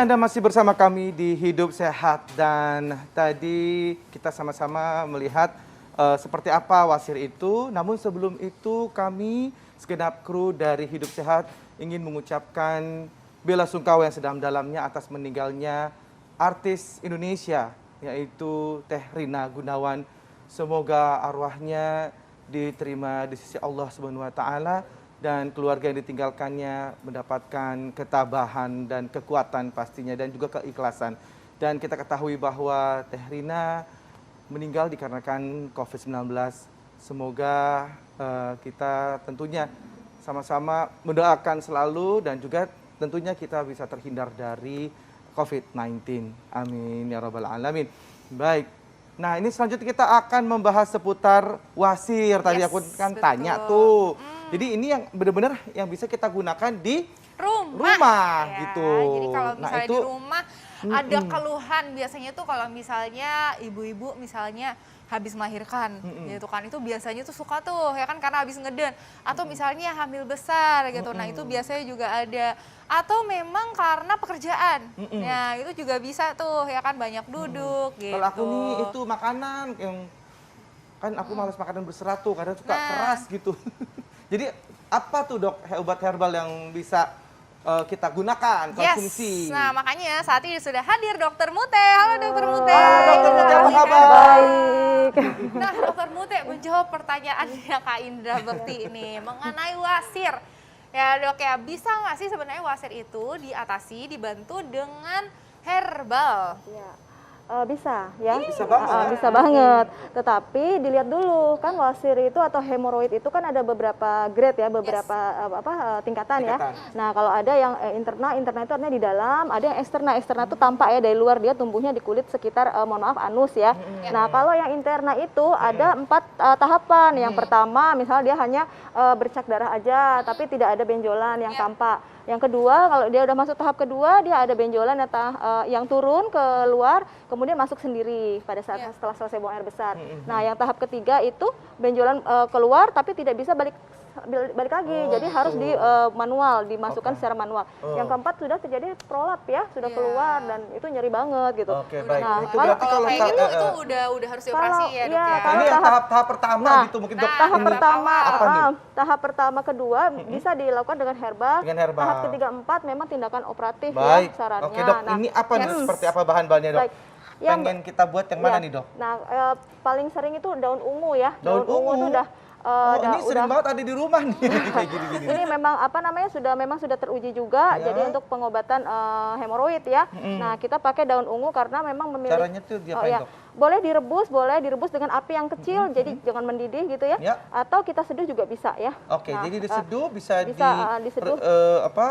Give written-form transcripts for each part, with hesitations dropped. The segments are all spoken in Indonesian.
Anda masih bersama kami di Hidup Sehat dan tadi kita sama-sama melihat seperti apa wasir itu. Namun sebelum itu kami segenap kru dari Hidup Sehat ingin mengucapkan bela sungkawa yang sedalam-dalamnya atas meninggalnya artis Indonesia yaitu Teh Rina Gunawan. Semoga arwahnya diterima di sisi Allah Subhanahu wa taala dan keluarga yang ditinggalkannya mendapatkan ketabahan dan kekuatan pastinya dan juga keikhlasan. Dan kita ketahui bahwa Teh Rina meninggal dikarenakan COVID-19. Semoga kita tentunya sama-sama mendoakan selalu dan juga tentunya kita bisa terhindar dari COVID-19. Amin ya rabbal alamin. Baik. Nah, ini selanjutnya kita akan membahas seputar wasir. Tadi aku kan tanya tuh. Jadi ini yang benar-benar yang bisa kita gunakan di rumah ya. gitu. Jadi kalau misalnya itu, di rumah ada keluhan biasanya tuh kalau misalnya ibu-ibu misalnya habis melahirkan gitu kan, itu biasanya tuh suka tuh ya kan karena habis ngeden atau misalnya hamil besar gitu. Nah, itu biasanya juga ada atau memang karena pekerjaan. Ya, itu juga bisa tuh ya kan banyak duduk gitu. kalau aku nih itu makanan yang kan aku malas makanan berserat tuh, kadang suka keras gitu. Jadi apa tuh dok obat herbal yang bisa kita gunakan konsumsi? Nah, makanya saat ini sudah hadir Dokter Mute. Halo Dokter Mute. Halo Dokter Mute, apa kabar? Baik. Nah, Dokter Mute menjawab pertanyaannya Kak Indra Bekti ini mengenai wasir. Ya dok ya, bisa nggak sih sebenarnya wasir itu diatasi, dibantu dengan herbal? Ya. Bisa ya, Bisa banget. bisa banget. Tetapi dilihat dulu kan wasir itu atau hemoroid itu kan ada beberapa grade ya, beberapa tingkatan ya. Nah kalau ada yang internal itu artinya di dalam, ada yang eksternal itu tampak ya dari luar, dia tumbuhnya di kulit sekitar mohon maaf anus ya. Nah kalau yang interna itu ada 4 tahapan. Yang pertama misalnya dia hanya bercak darah aja, tapi tidak ada benjolan yang tampak. Yang kedua, kalau dia udah masuk tahap kedua, dia ada benjolan yang turun ke luar, kemudian masuk sendiri pada saat setelah selesai buang air besar. Nah, yang tahap ketiga itu benjolan keluar, tapi tidak bisa balik lagi, jadi harus di manual, dimasukkan secara manual. Yang keempat sudah terjadi prolap ya, sudah keluar dan itu nyeri banget gitu. Oke, baik. Nah, Itu berarti kalau kayak gitu itu udah harus dioperasi ya dok ya. ini yang tahap pertama gitu mungkin dok. Tahap Ini pertama, apa nih? tahap pertama kedua bisa dilakukan dengan herbal. Dengan herbal. Tahap ketiga empat memang tindakan operatif Baik. ya sarannya. Oke dok, ini apa nih? Seperti apa bahan-bahannya dok? Baik. Yang Pengen kita buat yang mana nih dok? Nah, paling sering itu daun ungu ya. Daun ungu itu udah ini sering banget ada di rumah nih kayak gini-gini. Ini memang sudah teruji juga, jadi untuk pengobatan hemoroid ya. Nah, kita pakai daun ungu karena memang memiliki Caranya tuh diapain dok? boleh direbus dengan api yang kecil, jadi jangan mendidih gitu ya. Atau kita seduh juga bisa ya. Oke, jadi diseduh bisa diseduh.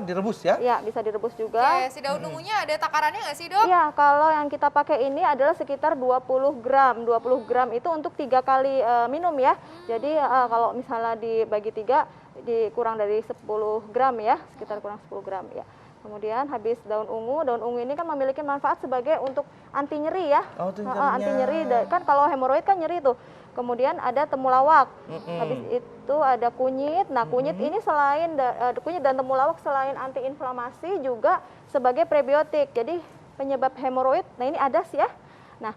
Direbus ya? Ya, bisa direbus juga. Oke, si daun ungunya ada takarannya nggak sih dok? Iya, kalau yang kita pakai ini adalah sekitar 20 gram. 20 gram itu untuk 3 kali minum ya. Jadi kalau misalnya dibagi 3, dikurang dari 10 gram ya, sekitar kurang 10 gram ya. Kemudian habis daun ungu ini kan memiliki manfaat sebagai untuk anti nyeri ya. Anti nyeri, kan kalau hemoroid kan nyeri tuh. Kemudian ada temulawak. Habis itu ada kunyit. Nah, kunyit ini selain kunyit dan temulawak selain antiinflamasi juga sebagai prebiotik. Jadi penyebab hemoroid, nah ini ADAS ya. Nah,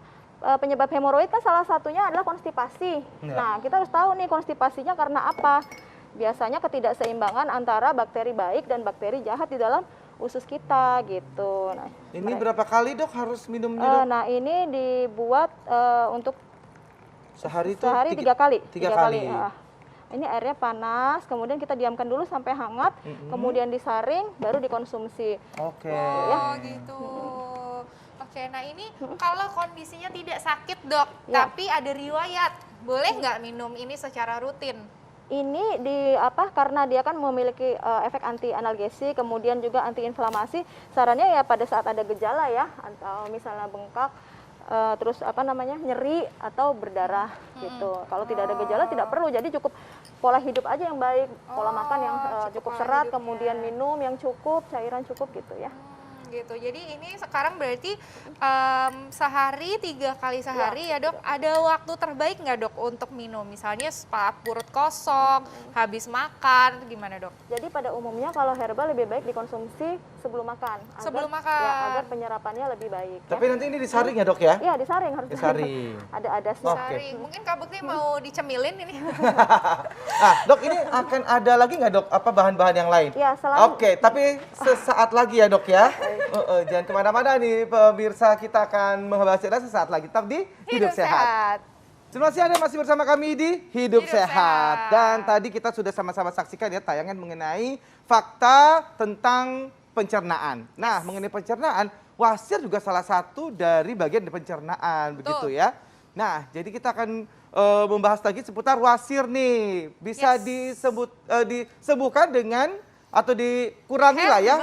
penyebab hemoroid kan salah satunya adalah konstipasi. Nah, kita harus tahu nih konstipasinya karena apa. Biasanya ketidakseimbangan antara bakteri baik dan bakteri jahat di dalam usus kita gitu. Nah, ini berapa kali dok harus minumnya dok? Nah, ini dibuat untuk Sehari 3 kali. 3 kali. Ini airnya panas, kemudian kita diamkan dulu sampai hangat, kemudian disaring, baru dikonsumsi. Oke. Oh gitu. Oke, nah ini kalau kondisinya tidak sakit dok, tapi ada riwayat, boleh nggak minum ini secara rutin? Ini karena dia kan memiliki efek anti analgesi, kemudian juga antiinflamasi. Sarannya ya pada saat ada gejala ya, atau misalnya bengkak, terus nyeri atau berdarah gitu. Kalau tidak ada gejala tidak perlu, jadi cukup pola hidup aja yang baik, pola makan yang cukup serat, kemudian minum yang cukup, cairan cukup gitu ya. Gitu. Jadi ini sekarang berarti sehari 3 kali sehari ya dok. Ada waktu terbaik nggak dok untuk minum? Misalnya saat perut kosong, habis makan, gimana dok? Jadi pada umumnya kalau herbal lebih baik dikonsumsi sebelum makan. Sebelum Ya, makan. agar penyerapannya lebih baik. Tapi nanti ini disaring ya dok ya? Ya, disaring harus Disaring. Ada adasnya. Oke. Saring. Mungkin Kak Bekti mau dicemilin ini. Nah dok ini akan ada lagi nggak dok apa bahan-bahan yang lain? Ya, selain Oke, tapi sesaat lagi ya dok ya. Jangan kemana-mana nih pemirsa, kita akan membahasnya sesaat lagi. Tetap di Hidup Sehat. Terima kasih Anda masih bersama kami di Hidup Hidup Sehat. Sehat. Dan tadi kita sudah sama-sama saksikan ya tayangan mengenai fakta tentang pencernaan. Nah, mengenai pencernaan, wasir juga salah satu dari bagian dari pencernaan, begitu ya. Nah, jadi kita akan membahas lagi seputar wasir nih. Bisa disembuhkan dengan atau dikurangi lah ya.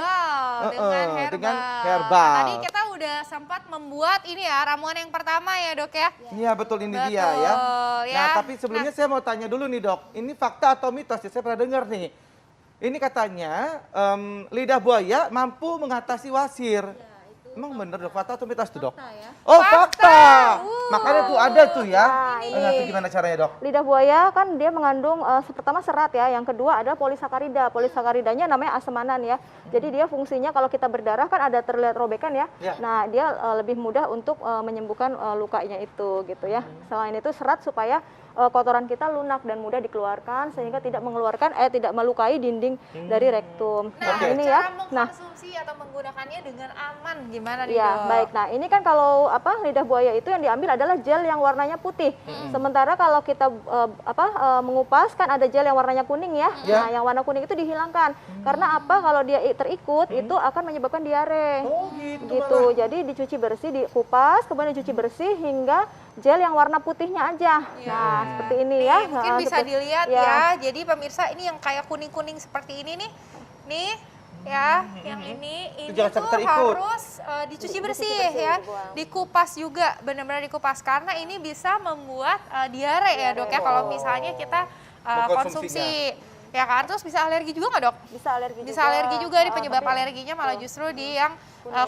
Dengan herbal. herbal. Nah, tadi kita udah sempat membuat ini ya ramuan yang pertama ya dok ya. Iya betul, ini Betul, dia ya. ya. Nah tapi sebelumnya saya mau tanya dulu nih dok, ini fakta atau mitos ya, saya pernah dengar nih. Ini katanya lidah buaya mampu mengatasi wasir. Emang bener dok, fakta atau mitos tuh dok? ya. Oh Fakta. fakta. Makanya tuh ada tuh ya. Nah, ini. Nah, itu gimana caranya dok? Lidah buaya kan dia mengandung pertama serat ya, yang kedua adalah polisakarida. Polisakaridanya namanya asemanan ya. Jadi dia fungsinya kalau kita berdarah kan ada terlihat robekan ya. Ya. Nah, dia lebih mudah untuk menyembuhkan lukanya itu gitu ya. Selain itu serat supaya kotoran kita lunak dan mudah dikeluarkan sehingga tidak tidak melukai dinding dari rektum. Nah, Nah, ini cara ya. Nah, mengkonsumsi atau menggunakannya dengan aman gimana nih iya, dok? baik. Nah, ini kan kalau lidah buaya itu yang diambil adalah gel yang warnanya putih. Sementara kalau kita mengupas kan ada gel yang warnanya kuning ya. Ya. Nah, yang warna kuning itu dihilangkan. Karena apa? Kalau dia terikut itu akan menyebabkan diare. Oh gitu. Gitu. Jadi dicuci bersih, dikupas, kemudian dicuci bersih hingga gel yang warna putihnya aja. Ya. Nah, seperti ini Nih, ya. mungkin Nah, bisa seperti- dilihat ya. Jadi pemirsa ini yang kayak kuning-kuning seperti ini nih. Nih ya, yang ini jangan tuh sampai terikut. harus dicuci bersih bersih, ya. dibuang. Dikupas juga, benar-benar dikupas karena ini bisa membuat diare ya, Dok ya kalau misalnya kita konsumsi. Ya kan, terus bisa alergi juga nggak dok? Bisa alergi Bisa juga. alergi juga, di penyebab Tapi- alerginya malah justru di yang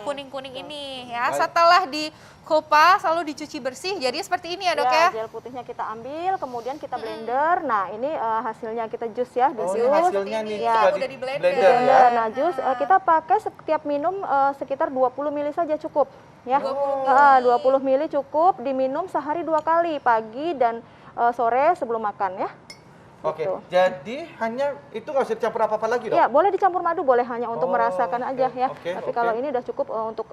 kuning-kuning ini ya. Baik. Setelah dikupas lalu dicuci bersih, jadi seperti ini ya dok ya? Gel putihnya kita ambil, kemudian kita blender. Nah, ini hasilnya kita jus ya, Oh jus. ini hasilnya nih Ya. sudah Udah di blender. blender ya. Blender. Nah, jus kita pakai setiap minum sekitar 20 ml saja cukup ya. 20 ml cukup, diminum sehari 2 kali, pagi dan sore sebelum makan ya. Oke, Gitu. jadi hanya itu nggak usah dicampur apa-apa lagi dok? Ya, boleh dicampur madu, boleh hanya untuk Oh, merasakan aja oke, ya. oke, Tapi oke. kalau ini udah cukup untuk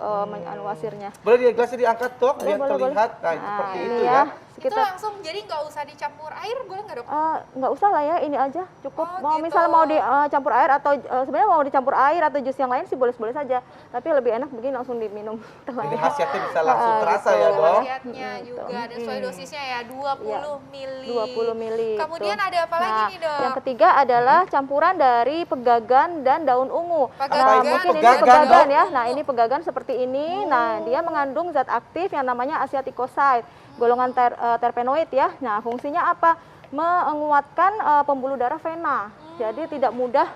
wasirnya. Boleh di gelasnya diangkat dok, biar Boleh, terlihat. boleh. Nah, seperti ini itu ya. Itu Sekitar langsung, jadi nggak usah dicampur air, boleh nggak dok? nggak usah lah ya, ini aja cukup. Oh, Mau gitu. misalnya mau dicampur air atau sebenarnya mau dicampur air atau jus yang lain sih boleh-boleh saja. Tapi lebih enak begini langsung diminum. Jadi khasiatnya bisa langsung terasa gitu. ya dok. Khasiatnya juga, dan sesuai dosisnya ya, 20 mili. 20 mili. Kemudian tuh. ada apa lagi Nah, nih dok? yang ketiga adalah campuran dari pegagan dan daun ungu. Pegagan. Nah, mungkin ini Pegagan, pegagan Dok? ya. Nah, ini pegagan seperti ini. Nah, dia mengandung zat aktif yang namanya asiaticoside, golongan terpenoid ya. Nah, fungsinya apa? Menguatkan pembuluh darah vena. Jadi tidak mudah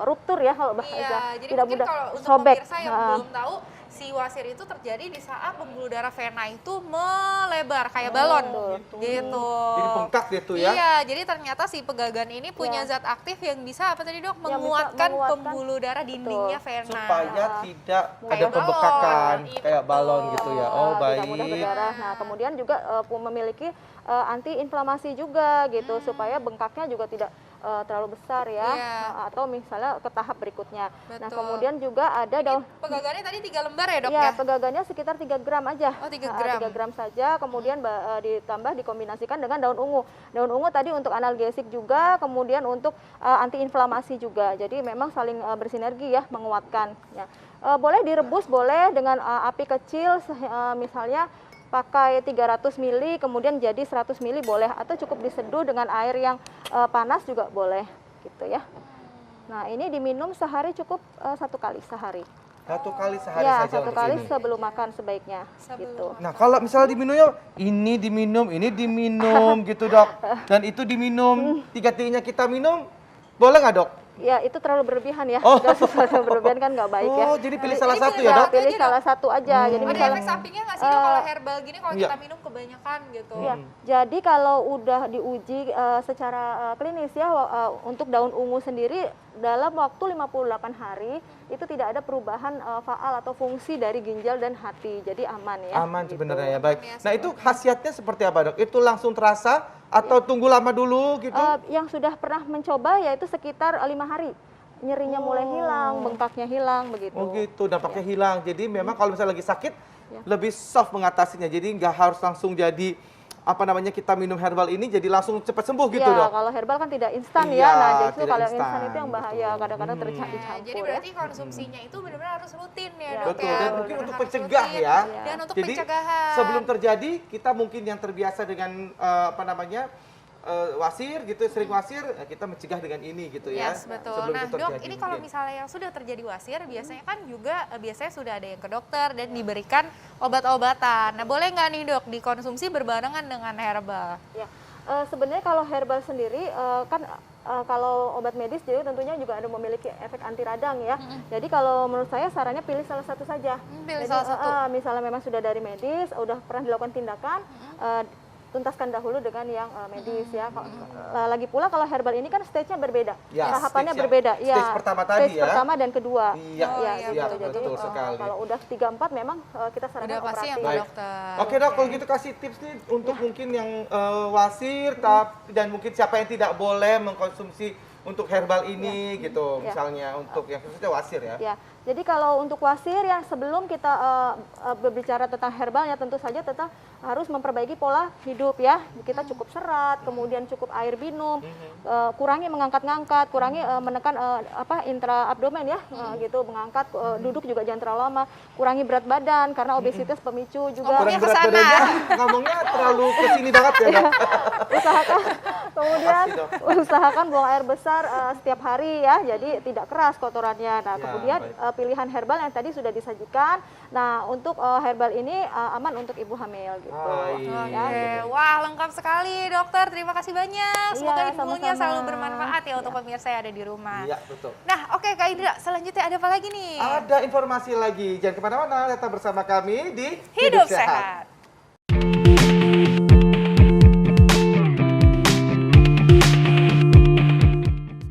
ruptur ya kalau bahasa. Iya, jadi Tidak mungkin mudah kalau untuk sobek. pemirsa yang Nah, belum tahu, si wasir itu terjadi di saat pembuluh darah vena itu melebar kayak balon gitu. Jadi bengkak gitu ya. Iya, jadi ternyata si pegagan ini punya zat aktif yang bisa apa tadi dok? Yang bisa Menguatkan menguatkan. pembuluh darah dindingnya vena. Supaya tidak ada Kayak pembekakan balon, kayak balon gitu. gitu ya. Oh tidak mudah baik. berdarah. Nah, kemudian juga memiliki anti-inflamasi juga gitu supaya bengkaknya juga tidak terlalu besar ya. Iya. Atau misalnya ke tahap berikutnya. Nah, Betul. kemudian juga ada daun Pegagannya tadi 3 lembar ya dok ya, ya? pegagannya sekitar 3 gram aja. Oh, 3 gram. 3 gram saja, kemudian ditambah dikombinasikan dengan daun ungu. Daun ungu tadi untuk analgesik juga, kemudian untuk antiinflamasi juga. Jadi memang saling bersinergi ya, menguatkan ya. Boleh direbus, boleh dengan api kecil misalnya pakai 300 ml kemudian jadi 100 ml boleh, atau cukup diseduh dengan air yang panas juga boleh gitu ya. Nah, ini diminum sehari cukup 1 kali sehari. 1 kali sehari Ya, saja 1 untuk kali ini. sebelum makan sebaiknya Sebelum gitu. Nah kalau misalnya diminumnya ini diminum gitu dok. Dan itu diminum, tiga-tiganya kita minum, boleh nggak dok? Ya, itu terlalu berlebihan ya. Oh. Kalau sesuatu yang berlebihan kan nggak baik ya. Oh jadi pilih Jadi salah satu pilih ya dok? satu Pilih aja, salah satu aja. Jadi Ada misalnya efek sampingnya nggak sih dok kalau herbal gini kalau Iya. kita minum ke kebanyakan gitu. Ya, jadi kalau udah diuji secara klinis ya untuk daun ungu sendiri dalam waktu 58 hari itu tidak ada perubahan faal atau fungsi dari ginjal dan hati. Jadi aman ya. Aman gitu. sebenarnya ya, baik. Ya, Nah itu khasiatnya seperti apa dok? Itu langsung terasa atau tunggu lama dulu gitu? Yang sudah pernah mencoba yaitu sekitar 5 hari. Nyerinya mulai hilang, bengkaknya hilang begitu. Oh gitu, dampaknya hilang. Jadi memang kalau misalnya lagi sakit, lebih soft mengatasinya. Jadi nggak harus langsung jadi apa namanya kita minum herbal ini jadi langsung cepat sembuh gitu Ya, dok. kalau herbal kan tidak instan Iya, ya. Nah, justru tidak kalau yang instan instan, itu yang bahaya, betul. kadang-kadang Nah, dicampur jadi ya. berarti konsumsinya itu benar-benar harus rutin ya, Ya, dok Betul, ya. dan mungkin Benar-benar untuk harus pencegah rutin. ya. Dan untuk Jadi pencegahan. sebelum terjadi kita mungkin yang terbiasa dengan apa namanya wasir gitu, sering wasir, kita mencegah dengan ini gitu ya. Yes, betul. Sebelum Nah, itu dok, terjadi ini kalau mungkin. misalnya yang sudah terjadi wasir, biasanya kan juga biasanya sudah ada yang ke dokter dan diberikan obat-obatan. Nah, boleh nggak nih dok dikonsumsi berbarengan dengan herbal? Ya, sebenarnya kalau herbal sendiri kan kalau obat medis jadi tentunya juga ada memiliki efek anti radang ya. Jadi kalau menurut saya sarannya pilih salah satu saja. Pilih Jadi, salah satu. Misalnya memang sudah dari medis, udah pernah dilakukan tindakan, tuntaskan dahulu dengan yang medis ya. Lagi pula kalau herbal ini kan stage-nya berbeda, Ya, tahapannya stage yang- berbeda. stage pertama tadi stage ya. pertama dan kedua. Iya, Oh, ya, iya, gitu. betul, Jadi betul sekali. kalau udah 3-4 memang kita sarankan Udah pasti yang operatif. ke Baik. dokter. Oke dok, kalau gitu kasih tips nih untuk mungkin yang wasir dan mungkin siapa yang tidak boleh mengkonsumsi untuk herbal ini gitu, Ya. misalnya untuk yang khususnya wasir ya. Ya, jadi kalau untuk wasir ya sebelum kita berbicara tentang herbalnya tentu saja tetap harus memperbaiki pola hidup ya. Kita cukup serat, kemudian cukup air minum, kurangi mengangkat-ngangkat, kurangi menekan intra abdomen ya, gitu mengangkat, duduk juga jangan terlalu lama, kurangi berat badan karena obesitas pemicu juga. Ngomongnya Kurang berat kesana. badannya, ngomongnya terlalu kesini banget ya dok. Usahakan kemudian Makasih, Dok. usahakan buang air besar setiap hari ya, jadi tidak keras kotorannya. Nah, Ya, kemudian baik. pilihan herbal yang tadi sudah disajikan. Nah, untuk herbal ini aman untuk ibu hamil gitu. Baik. Oke, wah lengkap sekali dokter. Terima kasih banyak. Semoga Iya, ilmunya sama-sama. selalu bermanfaat ya untuk pemirsa yang ada di rumah. Iya betul. Nah, oke Kak Indra, selanjutnya ada apa lagi nih? Ada informasi lagi, jangan kemana-mana, tetap bersama kami di Hidup sehat.